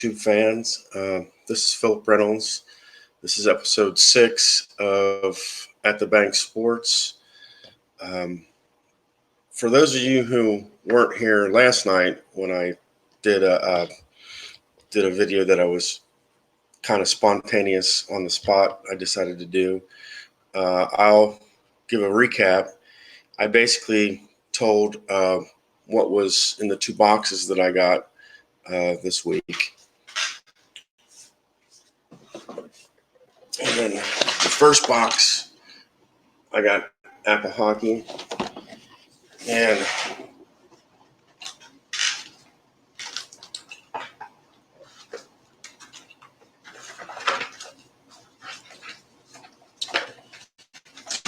YouTube fans. This is Philip Reynolds. This is episode 6 of At the Bank Sports. For those of you who weren't here last night when I did a video that I was kind of spontaneous on the spot, I decided to do. I'll give a recap. I basically told what was in the 2 boxes that I got this week. And then the first box, I got Apple Hockey. And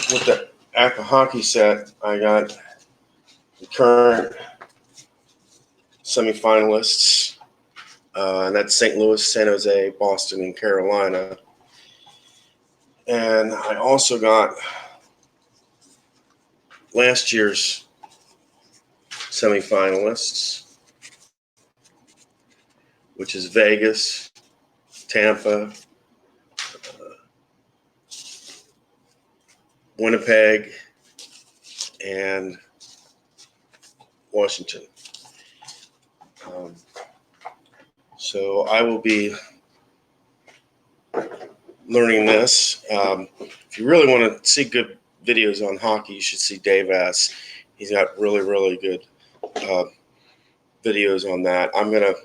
with the Apple Hockey set, I got the current semifinalists. And that's St. Louis, San Jose, Boston, and Carolina. And I also got last year's semifinalists, which is Vegas, Tampa, Winnipeg, and Washington. So I will be learning this. If you really want to see good videos on hockey, you should see Dave Ass. He's got really good videos on that. I'm going to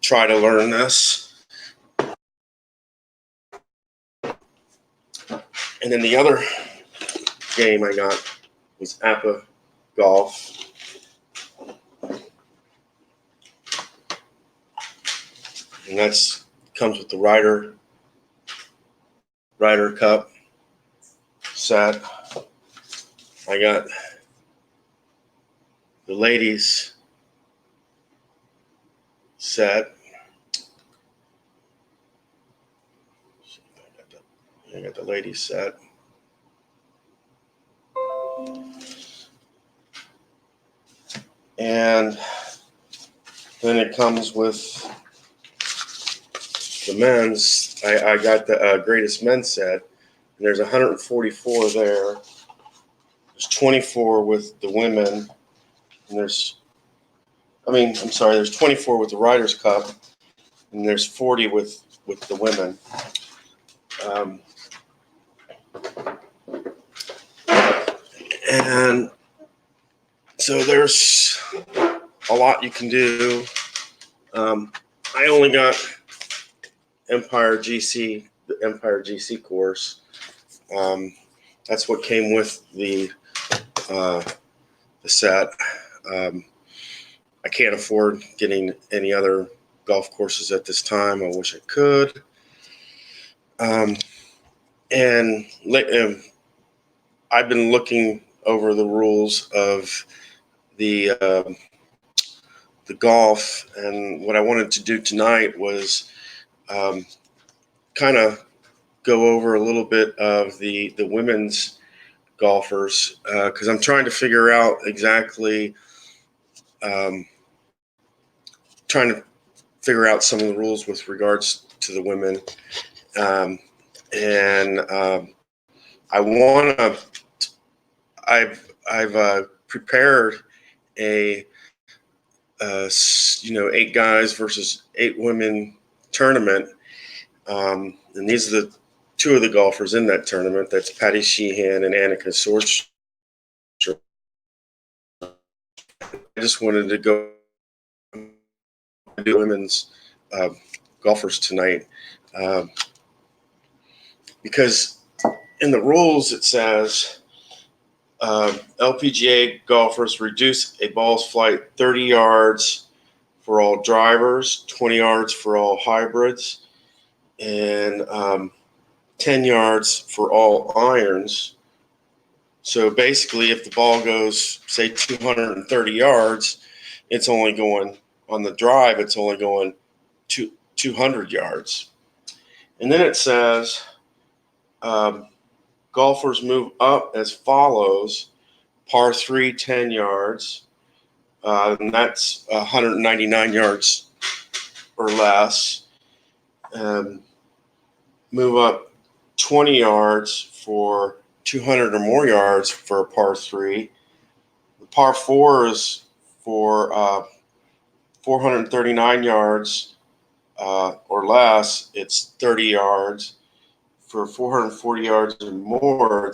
try to learn this. And then the other game I got was APBA Golf. And that's comes with the Ryder Cup set. I got the ladies set. I got the ladies set. And then it comes with the men's. I got the greatest men's set, and there's 144 there. There's 24 with the women, and there's 24 with the Ryder's Cup, and there's 40 with the women. And so there's a lot you can do. I only got the Empire GC course. That's what came with the set. I can't afford getting any other golf courses at this time. I wish I could. And I've been looking over the rules of the golf, and what I wanted to do tonight was kind of go over a little bit of the women's golfers, because I'm trying to figure out exactly some of the rules with regards to the women. I've prepared a 8 guys versus 8 women tournament, and these are the 2 of the golfers in that tournament. That's Patty Sheehan and Annika Sorge. I just wanted to go do women's golfers tonight, because in the rules it says LPGA golfers reduce a ball's flight 30 yards for all drivers, 20 yards for all hybrids, and 10 yards for all irons. So basically, if the ball goes, say, 230 yards, it's only going on the drive, it's only going 200 yards. And then it says golfers move up as follows: par 3, 10 yards, and that's 199 yards or less. move up 20 yards for 200 or more yards for a par 3. The par 4 is for 439 yards or less, it's 30 yards. For 440 yards or more,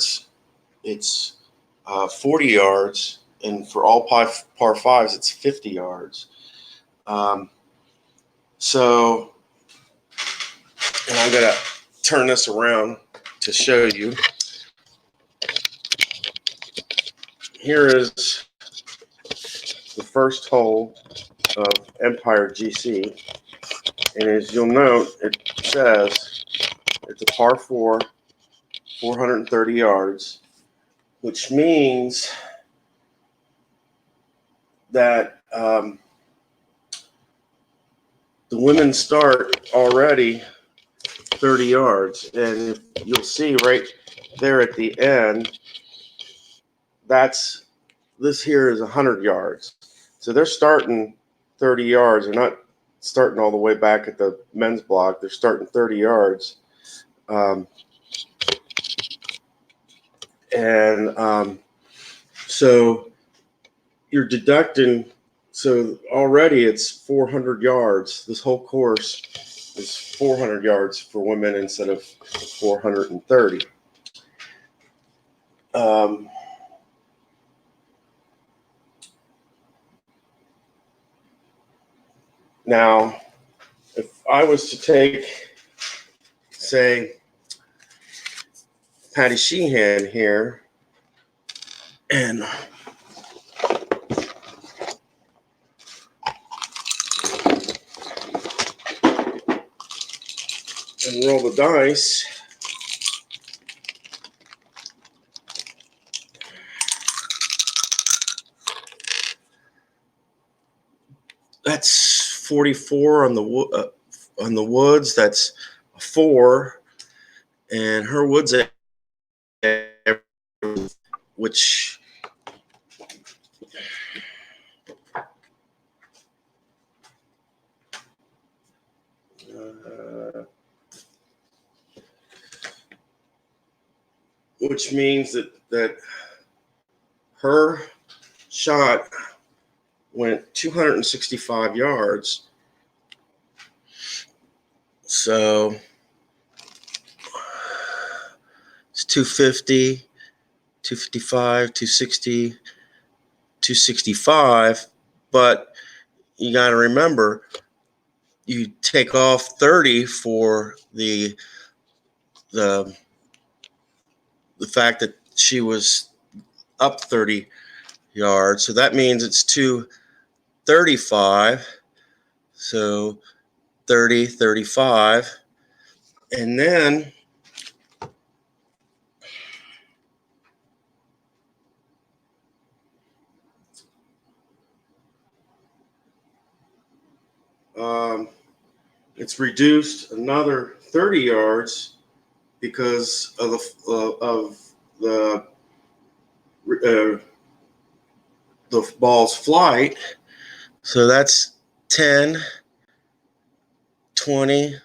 it's 40 yards. And for all par 5s, it's 50 yards. So, and I'm going to turn this around to show you. Here is the first hole of Empire GC. And as you'll note, it says it's a par 4, 430 yards, which means that the women start already 30 yards. And if you'll see right there at the end, this here is 100 yards. So they're starting 30 yards. They're not starting all the way back at the men's block. They're starting 30 yards. So you're deducting, so already it's 400 yards. This whole course is 400 yards for women instead of 430. Now, if I was to take, say, Patty Sheehan here, and roll the dice, that's 44 on the woods. That's a 4, and her woods, which means that her shot went 265 yards. So it's 250, 255, 260, 265. But you got to remember, you take off 30 for the fact that she was up 30 yards. So that means it's 235. So 30, 35. And then it's reduced another 30 yards because of the ball's flight. So that's 10, 20,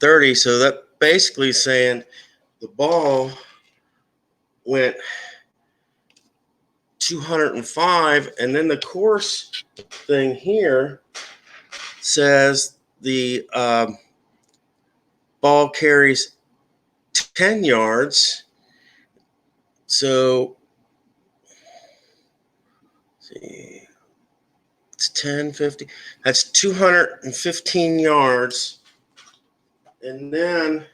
30. So that basically is saying the ball went 205, and then the course thing here says the ball carries 10 yards. So see, it's 10, 50. That's 215 yards. And then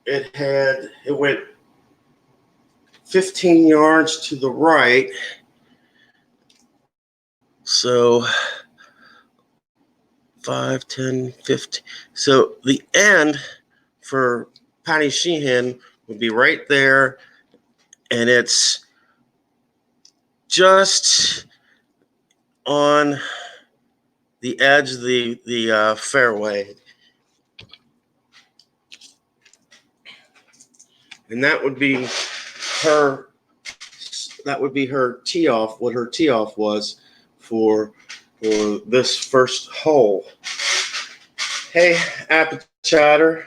it went 15 yards to the right. So 5, 10, 15. So the end for Patty Sheehan would be right there, and it's just on the edge of the fairway. And that would be her tee off, what her tee off was for for this first hole. Hey, Apple Chatter,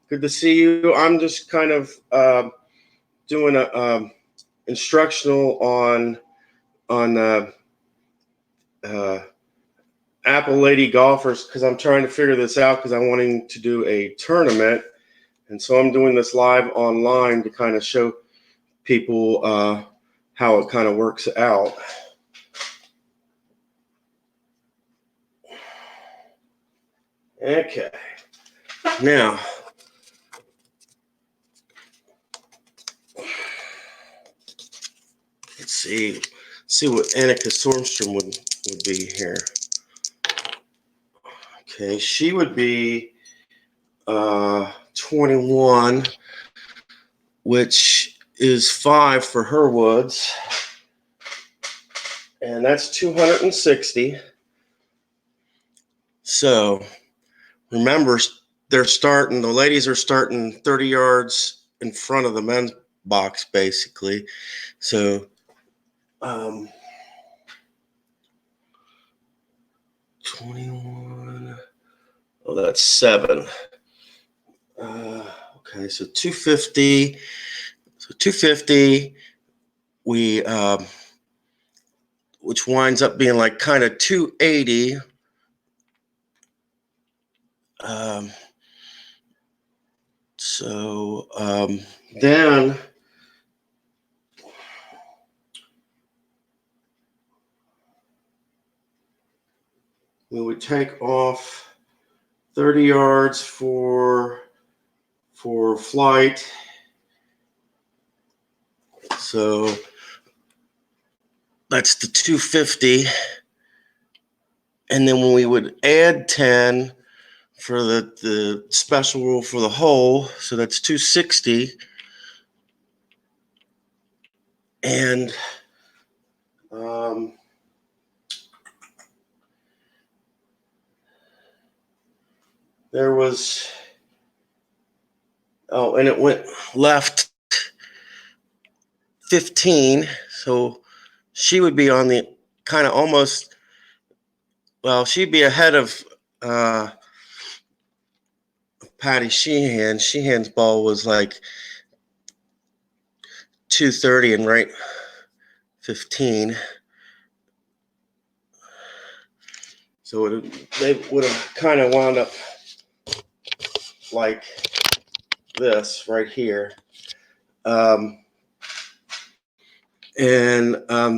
good to see you. I'm just kind of doing a instructional on Apple Lady golfers because I'm trying to figure this out because I'm wanting to do a tournament, and so I'm doing this live online to kind of show people how it kind of works out. Okay, now let's see what Annika Sormstrom would be here. Okay, she would be 21, which is 5 for her woods, and that's 260. So remember, the ladies are starting 30 yards in front of the men's box, basically. So 21, oh, that's 7. Okay, so 250. So 250, we which winds up being like kind of 280. Then we would take off 30 yards for flight. So that's the 250. And then when we would add 10 for the special rule for the hole, so that's 260. And there was, and it went left 15. So she would be on the kind of almost, well, she'd be ahead of Patty Sheehan. Sheehan's ball was like 230 and right 15. So they would have kind of wound up like this right here. And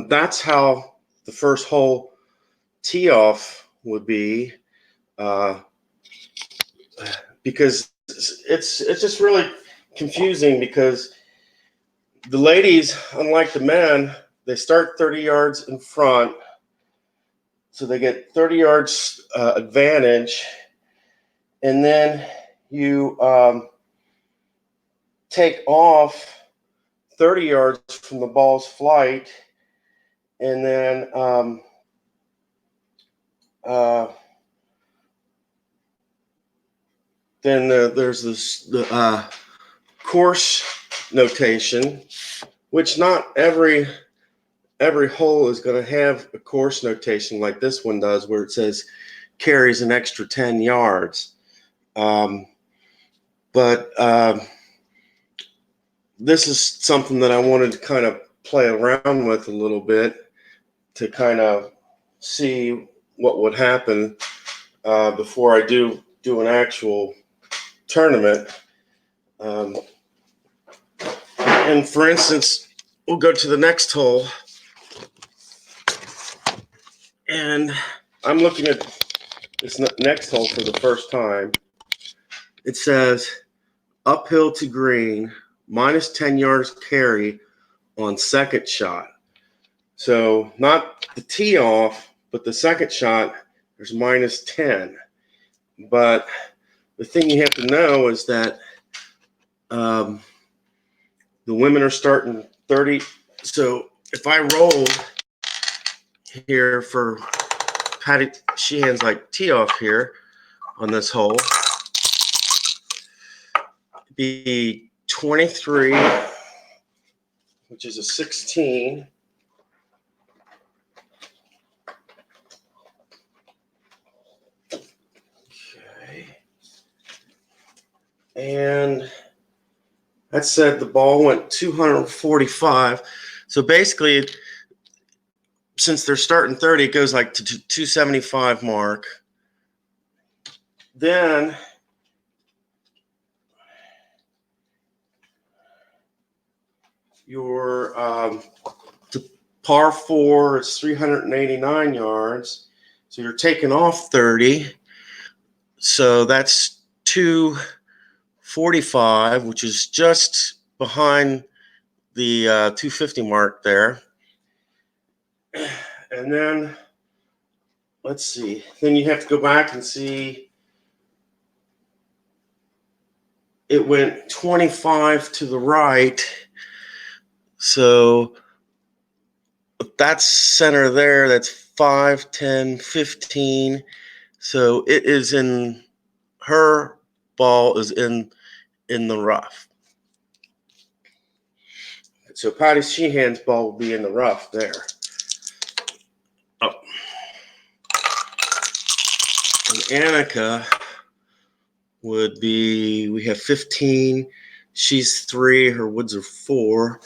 that's how the first hole tee off would be, because it's just really confusing because the ladies, unlike the men, they start 30 yards in front, so they get 30 yards advantage, and then you take off 30 yards from the ball's flight, and then there's the course notation, which not every hole is going to have a course notation like this one does, where it says carries an extra 10 yards. But this is something that I wanted to kind of play around with a little bit to kind of see what would happen before I do an actual tournament. And for instance, we'll go to the next hole, and I'm looking at this next hole for the first time. It says uphill to green, minus 10 yards carry on second shot. So not the tee off, but the second shot, there's minus 10. But the thing you have to know is that the women are starting 30. So if I roll here for Patty Sheehan's like tee off here on this hole, it'd be 23, which is a 16. And that said the ball went 245. So basically, since they're starting 30, it goes like to 275 mark. Then your the par 4 is 389 yards. So you're taking off 30. So that's 245, which is just behind the 250 mark there. And then, let's see. Then you have to go back and see. It went 25 to the right. So that's center there. That's 5, 10, 15. So it is in, her ball is in the rough. So Patty Sheehan's ball will be in the rough there. Oh. And Annika would be, we have 15. She's 3. Her woods are 4.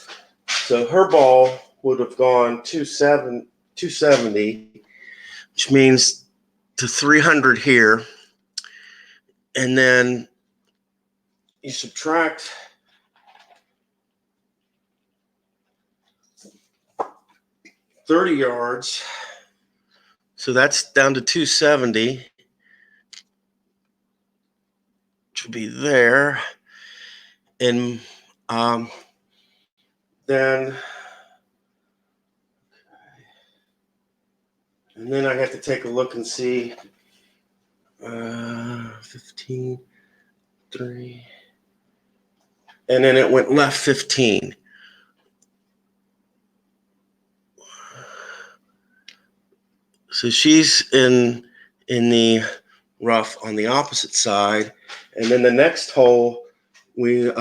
So her ball would have gone 270, which means to 300 here. And then you subtract 30 yards. So that's down to 270, which will be there. And then I have to take a look and see 15, 3. And then it went left 15. So she's in the rough on the opposite side. And then the next hole, we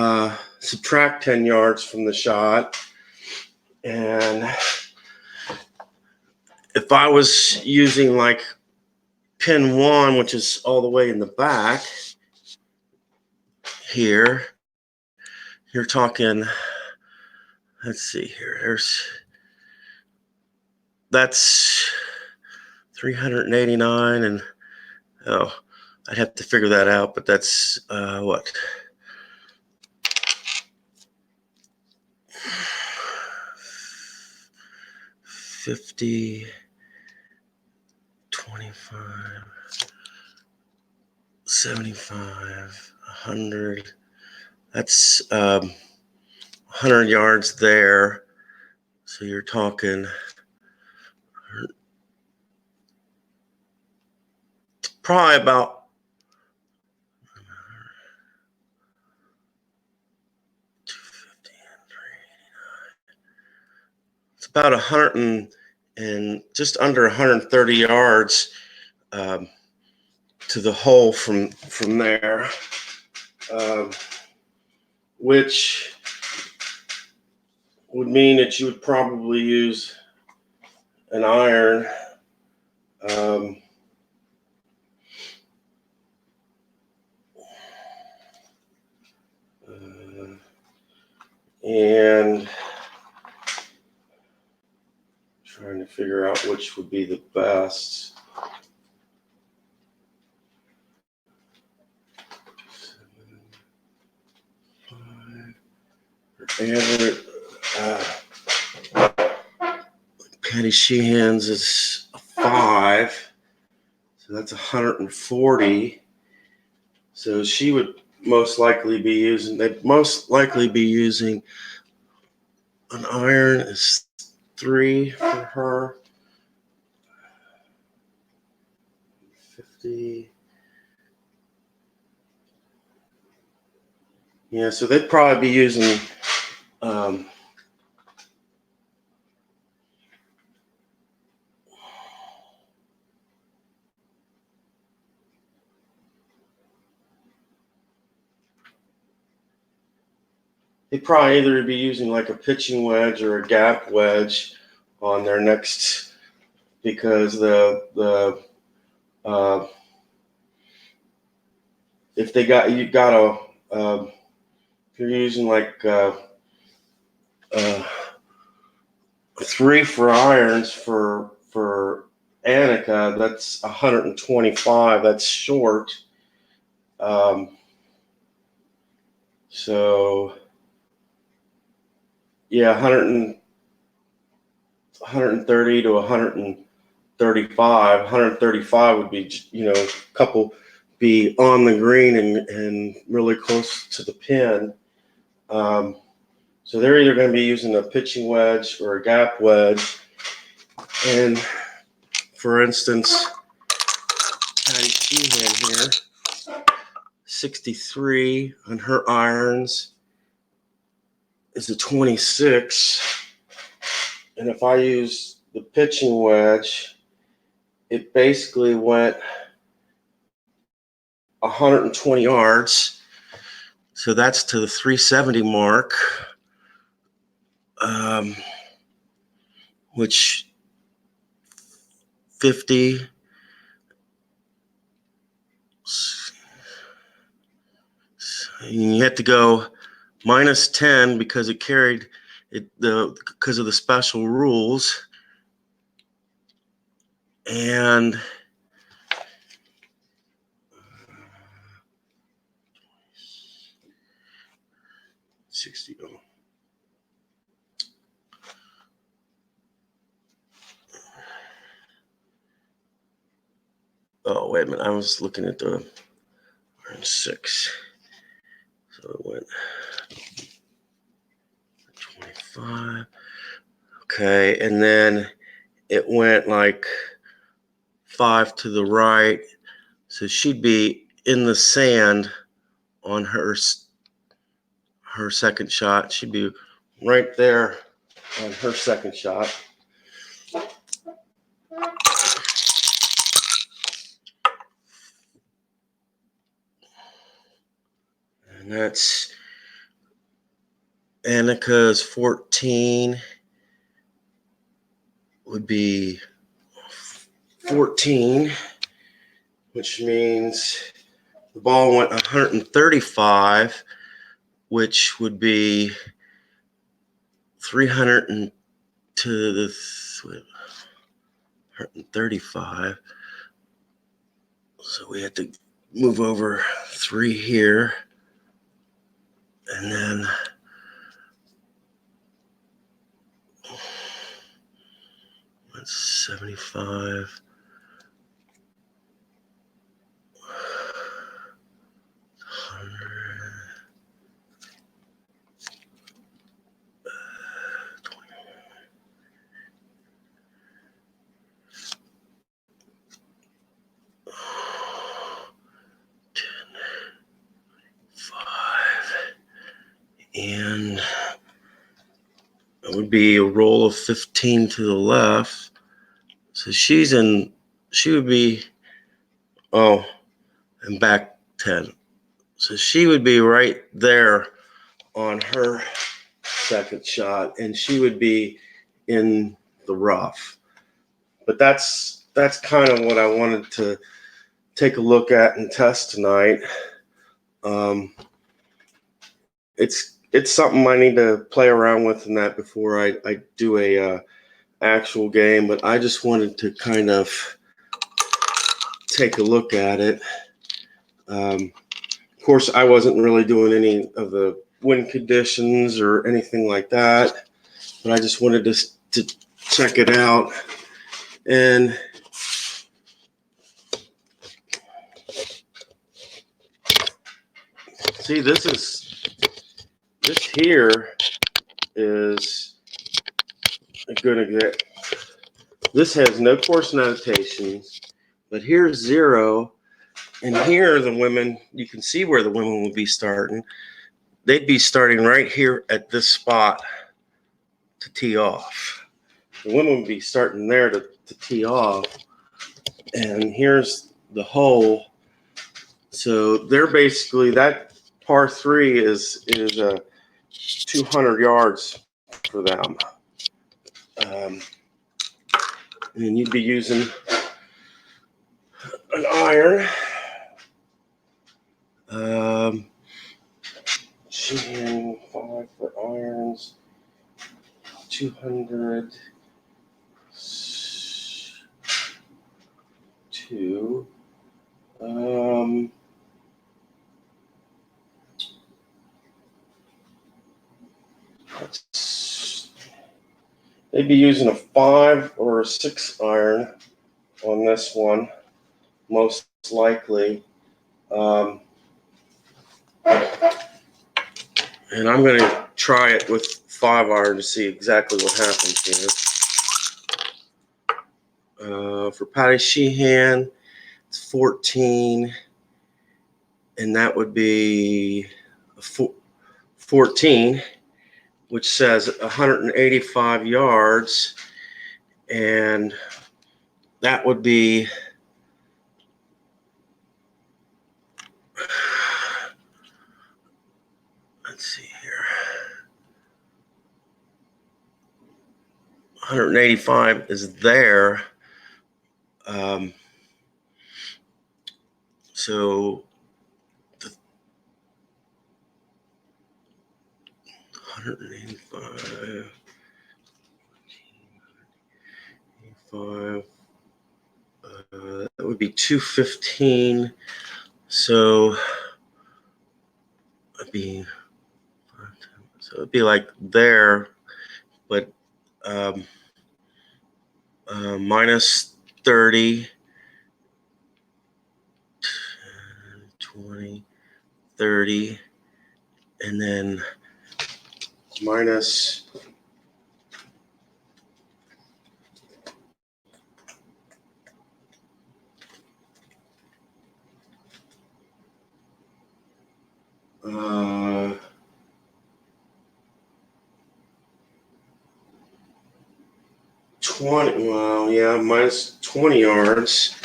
subtract 10 yards from the shot. And if I was using like pin 1, which is all the way in the back here, you're talking, let's see here, that's 389, and I'd have to figure that out, but that's what? 50, 25, 75, 100. That's 100 yards there. So you're talking probably about it's about 100 and just under 130 yards to the hole from there, which would mean that you would probably use an iron. And trying to figure out which would be the best. And Patty Sheehan's is a 5, so that's 140. So she would most likely be using. They'd most likely be using an iron is 3 for her. 50. Yeah, so they'd probably be using they'd probably either be using like a pitching wedge or a gap wedge on their next, because if you got If you're using like 3 for irons for Annika, that's 125. That's short. So yeah, 130 to 135. 135 would be, a couple be on the green and really close to the pin. So they're either going to be using a pitching wedge or a gap wedge. And for instance, Patty Sheehan here, 63 on her irons is a 26. And if I use the pitching wedge, it basically went 120 yards. So that's to the 370 mark, which 50. You have to go minus 10 because it carried it because of the special rules. And 60. Oh, wait a minute. I was looking at the 6. So it went 25. Okay. And then it went like 5 to the right. So she'd be in the sand on her second shot. She'd be right there on her second shot. And that's Annika's 14 would be 14, which means the ball went 135, which would be 300 to the 135. So we had to move over 3 here. And then that's 75. 5. And it would be a roll of 15 to the left. So she would be, and back 10. So she would be right there on her second shot, and she would be in the rough. But that's kind of what I wanted to take a look at and test tonight. It's something I need to play around with in that before I do a actual game, but I just wanted to kind of take a look at it. Of course, I wasn't really doing any of the wind conditions or anything like that, but I just wanted to check it out. And see, this here is going to get, this has no course notations, but here's 0. And here the women, you can see where the women would be starting. They'd be starting right here at this spot to tee off. The women would be starting there to tee off. And here's the hole. So they're basically, that par 3 is 200 yards for them. And you'd be using an iron. 200 to they'd be using a 5 or a 6 iron on this one, most likely. And I'm going to try it with 5 iron to see exactly what happens here. For Patty Sheehan, it's 14, and that would be 14, which says 185 yards, and that would be let's see here, 185 is there. So 185, 85, that would be 215. So it'd be like there, but minus 30, 20, 30, and then minus uh, 20, well, yeah, minus 20 yards,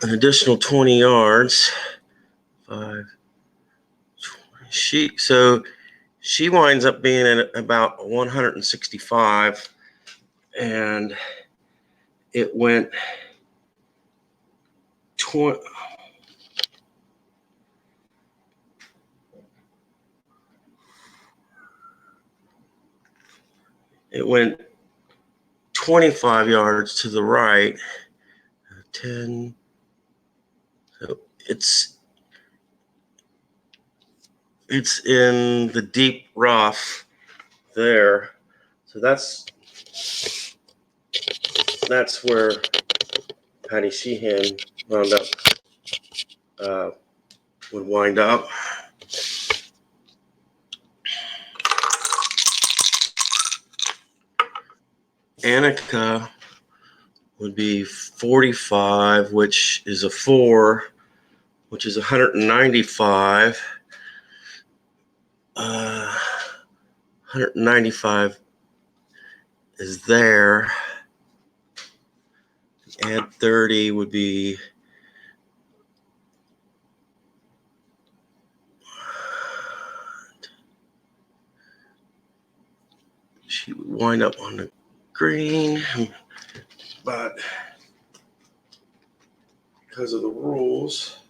an additional 20 yards, 5, 20. She winds up being at about 165, and it went 20. It went 25 yards to the right, 10. So it's in the deep rough there. So that's where Patty Sheehan would wind up. Annika would be 45, which is a 4, which is 195. 195 is there. Add 30 would be she would wind up on the green, but because of the rules,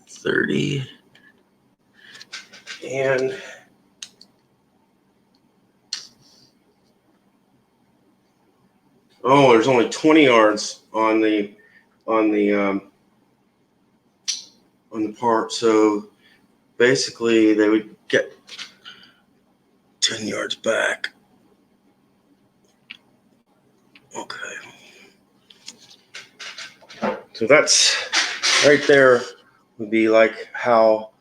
$30, and there's only 20 yards on the part. So basically, they would get 10 yards back. Okay. So that's right there would be like how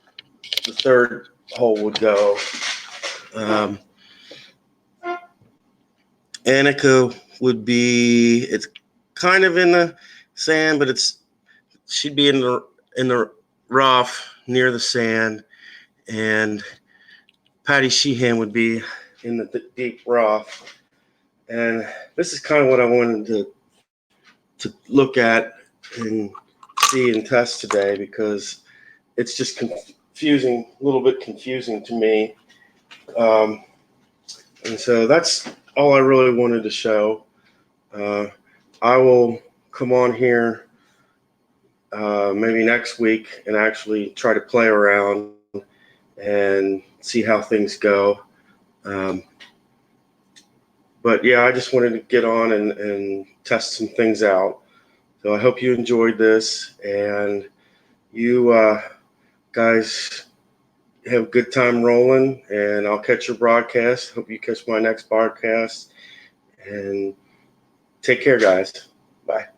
the third hole would go. Annika would be, it's kind of in the sand, but she'd be in the rough near the sand, and Patty Sheehan would be in the deep rough. And this is kind of what I wanted to look at and see and test today, because it's just confusing, a little bit confusing to me. And so that's all I really wanted to show. I will come on here maybe next week and actually try to play around and see how things go. But yeah, I just wanted to get on and test some things out. So I hope you enjoyed this, and you guys have a good time rolling, and I'll catch your broadcast. Hope you catch my next broadcast, and take care, guys. Bye.